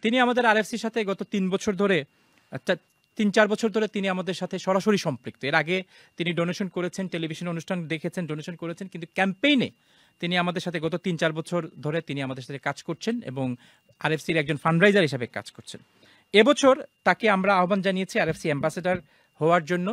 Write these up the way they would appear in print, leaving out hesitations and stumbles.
তিনি আমাদের আরএফসির সাথে গত 3 বছর ধরে 3-4 বছর ধরে তিনি আমাদের সাথে সরাসরি সম্পৃক্ত। এর আগে তিনি ডোনেশন করেছেন, টেলিভিশন অনুষ্ঠান দেখেছেন, ডোনেশন করেছেন, কিন্তু ক্যাম্পেইনে তিনি আমাদের সাথে গত 3-4 বছর ধরে তিনি আমাদের সাথে কাজ করছেন এবং আরএফসির একজন ফান্ডরাইজার হিসেবে কাজ করছেন। এবছর তাকে আমরা আহ্বান জানিয়েছি আরএফসি অ্যাম্বাসেডর হওয়ার জন্য।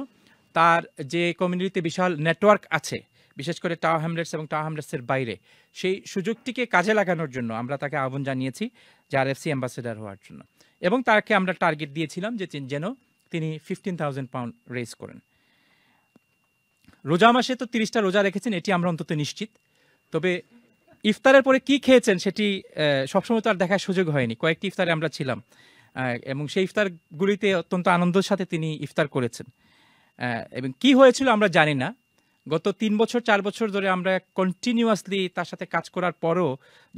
তার যে কমিউনিটিতে বিশাল নেটওয়ার্ক আছে, বিশেষ করে টাওয়ার হ্যামলেটস এবং টাওয়ার হ্যামলেটসের বাইরে, সেই সুযোগটিকে কাজে লাগানোর জন্য আমরা তাকে আহ্বান জানিয়েছি যে আরএফসি অ্যাম্বাসেডর হওয়ার জন্য। এবং তাকে আমরা টার্গেট দিয়েছিলাম যে যেন তিনি 15,000 পাউন্ড রেজ করেন। রোজা মাসে তো 30টা রোজা রেখেছেন, এটি আমরা অন্তত নিশ্চিত। তবে ইফতারের পরে কি খেয়েছেন সেটি সবসময় তো আর দেখার সুযোগ হয়নি। কয়েকটি ইফতারে আমরা ছিলাম এবং সেই ইফতারগুলিতে অত্যন্ত আনন্দের সাথে তিনি ইফতার করেছেন। এবং কি হয়েছিল আমরা জানি না। গত 3-4 বছর ধরে আমরা কন্টিনিউয়াসলি তার সাথে কাজ করার পরও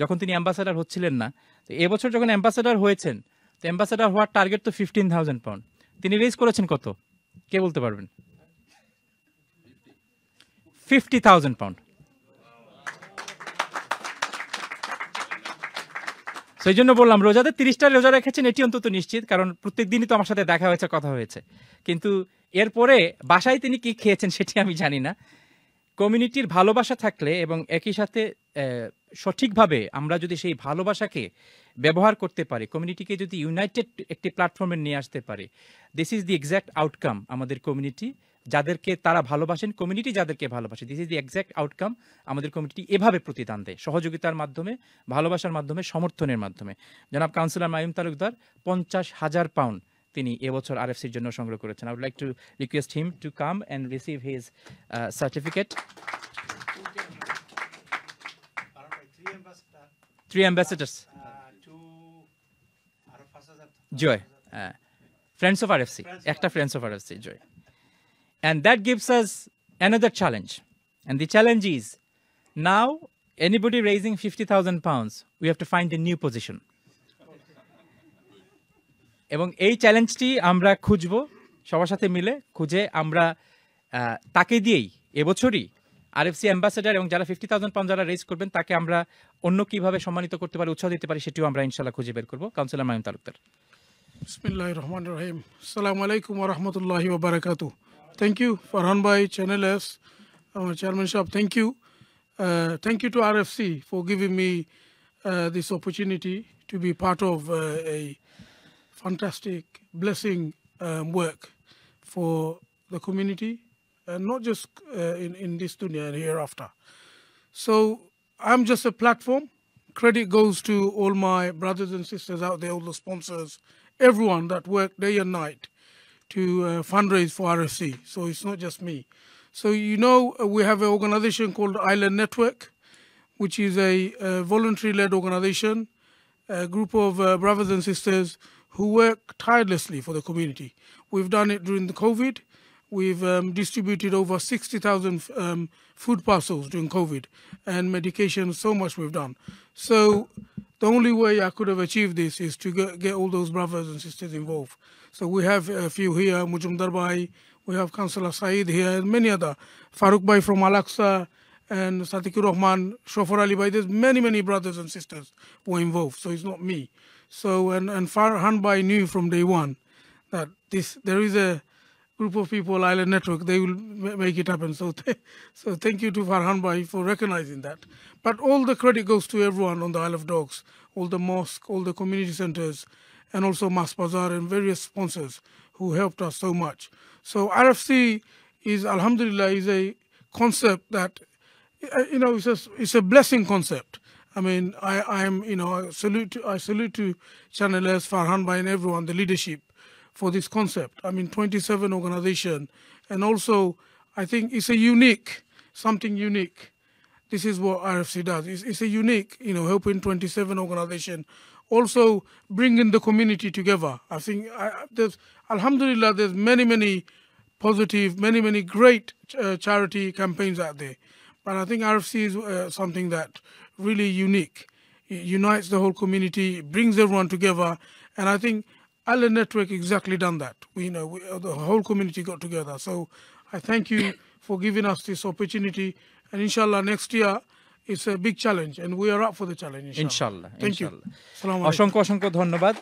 যখন তিনি অ্যাম্বাসেডর হচ্ছিলেন না, তো এবছর যখন অ্যাম্বাসেডর হয়েছেন, তো অ্যাম্বাসেডর হওয়ার টার্গেট তো 15,000 পাউন্ড। তিনি রেজ করেছেন কত, কে বলতে পারবেন? 50,000 পাউন্ড। সেই জন্য বললাম রোজাতে 30টা রোজা রেখেছেন এটি অন্তত নিশ্চিত, কারণ প্রত্যেক দিনই তো আমার সাথে দেখা হয়েছে, কথা হয়েছে। কিন্তু এরপরে বাসায় তিনি কি খেয়েছেন সেটি আমি জানি না। কমিউনিটির ভালোবাসা থাকলে এবং একই সাথে সঠিকভাবে আমরা যদি সেই ভালোবাসাকে ব্যবহার করতে পারি, কমিউনিটিকে যদি ইউনাইটেড একটি প্ল্যাটফর্মে নিয়ে আসতে পারি, this is the exact outcome. আমাদের কমিউনিটি যাদেরকে তারা ভালোবাসেন, কমিউনিটি যাদেরকে ভালোবাসে, this is the exact outcome. আমাদের কমিউনিটি এভাবে প্রতিদান দেয়, সহযোগিতার মাধ্যমে, ভালোবাসার মাধ্যমে, সমর্থনের মাধ্যমে। জনাব কাউন্সিলর মাইম তালুকদার 50,000 পাউন্ড তিনি এবছর আরএফসির জন্য সংগ্রহ করেছেন। I would like to request him to come and receive his certificate. 3 ambassadors. Joy. Friends of RFC. Ekta Friends of RFC, Joy. And that gives us another challenge. And the challenge is, now anybody raising 50,000 pounds, we have to find a new position. এবং এই চ্যালেঞ্জটি আমরা খুঁজব সবার সাথে মিলে, খুঁজে আমরা তাকে দিয়েই এবছরই আরএফসি অ্যাম্বাসেডর এবং যারা 50,000 পাউন্ড যারা রেজ করবেন তাকে আমরা অন্য কিভাবে সম্মানিত করতে পারি, উৎসাহ দিতে পারি, সেটিও আমরা ইনশাআল্লাহ খুঁজে বের করব। Councillor mime Talukdar. বিসমিল্লাহির রহমানির রহিম। আসসালামু আলাইকুম ওয়া রাহমাতুল্লাহি ওয়া বারাকাতুহু। Thank you, Farhan Bhai, Channel S, our chairman shop. Thank you. Thank you to RFC for giving me this opportunity to be part of a fantastic blessing work for the community, and not just in this dunya and hereafter. So I'm just a platform. Credit goes to all my brothers and sisters out there, all the sponsors, everyone that work day and night to fundraise for RFC. So it's not just me. So you know, we have an organization called Island Network, which is a voluntary-led organization, a group of brothers and sisters who work tirelessly for the community. We've done it during the COVID. We've distributed over 60,000 food parcels during COVID, and medication, so much we've done. So the only way I could have achieved this is to get all those brothers and sisters involved. So we have a few here, Mujumdar Bhai, we have Councillor Saeed here, and many other, Farooq Bhai from Al-Aqsa, and Sadiqur Rahman, Shofar Ali Bhai. There's many brothers and sisters who are involved, so it's not me. So, and Farhan Bhai knew from day one that there is a group of people, Island Network, they will make it happen. So thank you to Farhan Bhai for recognizing that. But all the credit goes to everyone on the Isle of Dogs, all the mosques, all the community centers, and also Mas Bazaar and various sponsors who helped us so much. So RFC is, alhamdulillah, is a concept that, you know, it's a blessing concept. I mean, I salute to Channel S, Farhan Bhai and everyone, the leadership, for this concept. I mean, 27 organization, and also I think it's something unique. This is what RFC does. It's a unique, you know, helping 27 organization, also bringing the community together. I think there's, alhamdulillah, there's many positive, many great charity campaigns out there. But I think RFC is something that really unique. It unites the whole community, brings everyone together, and I think Island Network exactly done that. The whole community got together. So I thank you for giving us this opportunity. And inshallah, next year, it's a big challenge, and we are up for the challenge. ইনশাল্লাহ Thank you. ইনশাল্লাহ Assalamu alaikum. অসংখ্য অসংখ্য ধন্যবাদ